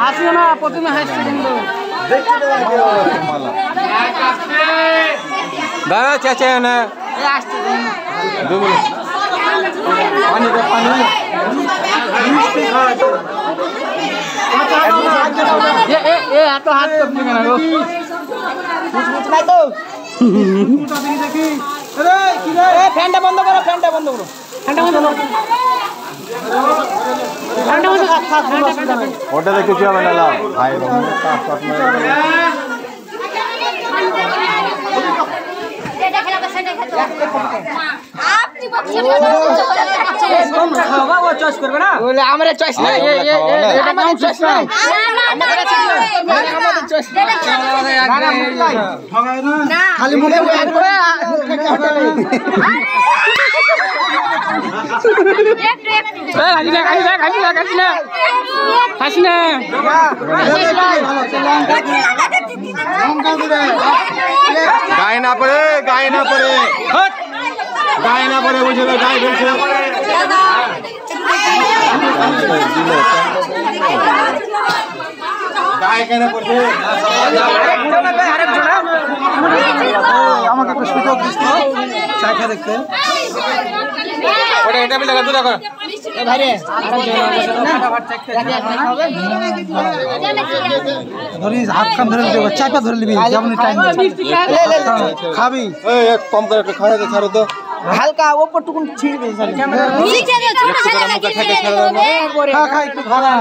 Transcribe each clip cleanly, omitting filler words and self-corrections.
হাসিও না প্রথমে হাসছে কিন্তু দাদা চাচা না আসছে পানি এত হাত করছে কেন ফ্যানটা বন্ধ করো ফ্যানটা বন্ধ করো ওটা দেখে কি হবে না ভাই আমরা চয়েস নাই খালি মুখে গায়ে না পড়ে বুঝে গায়ে ফেলছে গায়ে কেন পড়ছে আমাকে একটা সুযোগ দিচ্ছি চাখা দেখতে এটা বলে লাগা দুটা কর ধরিস হাত খান ধরে নিবি চাপা ধরে নিবি যেমন টাইম খাবি এই এক কম করে একটু খাওয়া দে ছাড়ো তো হালকা ওপর টুকুন ছিড়ে দে খা খা একটু খাওয়া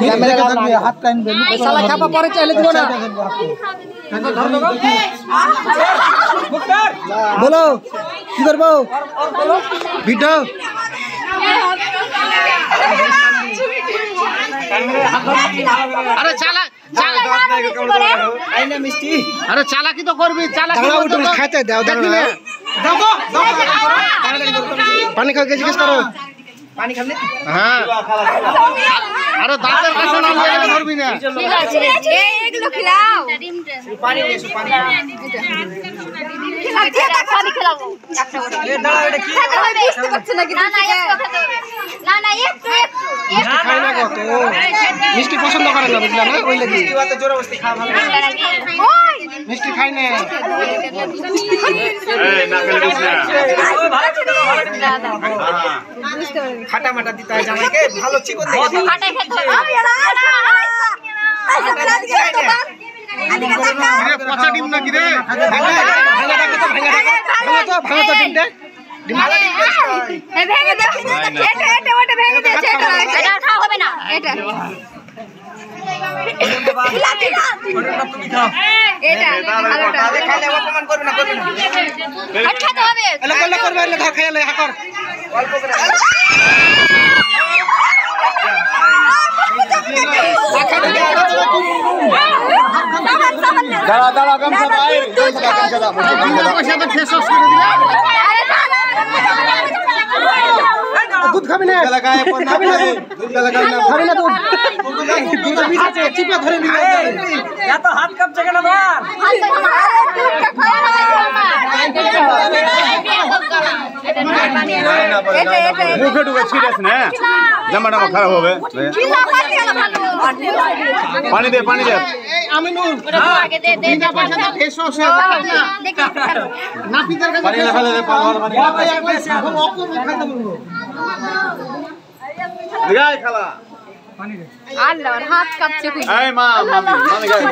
ক্যামেরা থাকবে হাত টাইম দে শালা খাপা পরে চাইলে দিব না বলো কি করবো ভিডিও আরে চালা মিষ্টি আরে চালাকি তো করবি চালাকি খাইতে দাও দেখবি না পানি খাও জিজ্ঞেস করো পানি খাবি হ্যাঁ আরে দাঁতের কাছে না লাগলে ধরবি না ঠিক আছে এগুলো খেলাও পানি এসো পানি পানি খেলাবো এ দাঁড়া এটা কি বুঝতে পারছ না কি না না একটু খাই না কত মিষ্টি পছন্দ করে না বুঝলা না ওই লাগি মিষ্টি বাতে জোরে বসতে খাওয়া ভালো ওই মিষ্টি খাই না এই না খেলে দিছ না খাটা মাটা দিতে হয় জামাইকে ভালো চিকন দিয়ে ফাটাই খেতে হবে পচা ডিম না কি রে ভাঙা তো ডিমটা ভেঙে দাও এটা ওটা ভেঙে দিয়েছে এটা খাওয়া হবে না এটা এটা খাইলে অপমান করবে না খেতে হবে এলা করবে এলা ধর খাইলে হাকর অল্প করে দাঁড়া গামছা ভাই পয়সা তো ফেস ওয়াশ করে দিলা দুধ খাবি না গায়ে পড় না দুধ লাগাই না খাবি না দুধ দুধ বিছাতে চিপা ধরে নিবি এত হাত কাঁপছে কেন বাবা মুখে ঢুকে ছিড়েছ না জামাটা খারাপ হবে পানি দে আমি নুন আগে দে দে পয়সা তো ফেস ওয়াশ নাপিতের কাছে পানি না ফেলে দে পানি বাবা এক গ্লাস এখন অপূর্ব খাইতে বলবো দিগাই খালা আল্লাহর হাত কাঁপছে কই এই মামি গায়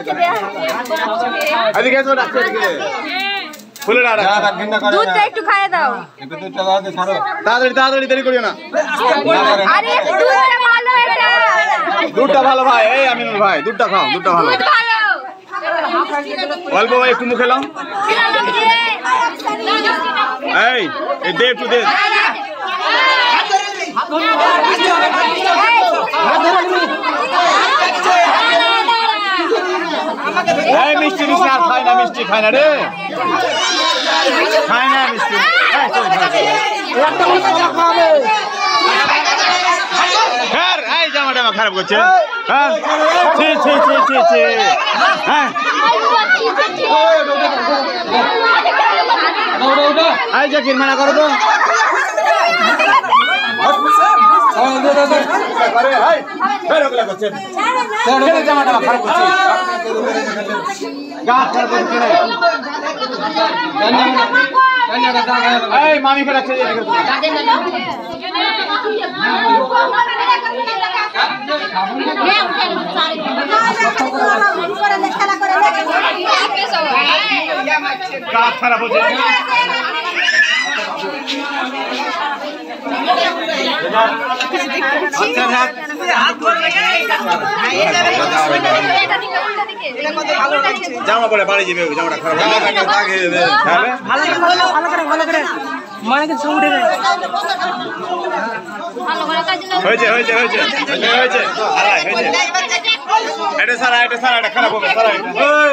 এদিকে এসো ডাক্তার এদিকে ফুলে না দুধটা একটু খাইয়ে দাও একটু দুধটা দাও দে ছাড়ো তাড়াতাড়ি দেরি করিও না আরে দুধটা ভালো এটা দুধটা ভালো ভাই এই আমিনুল ভাই দুধটা খাও দুধটা ভালো দুধ ভালো অল্প ভাই একটু মুখে লাও এই দে একটু দে এই মিষ্টি আর খাই না রে খাই না মিষ্টি এই জামাটা খারাপ করছে হ্যাঁ এই যে কিরমানা করো তো করছে জামাটা খারাপ করছে গাছ খারাপ করছে এই মামি করে রাখছে গাছ খারাপ হচ্ছে জামা পরে বাড়ি যাবে জামাটা খারাপ হয়েছে হয়েছে হয়েছে হয়েছে এটা সারা এটা খারাপ হবে সারা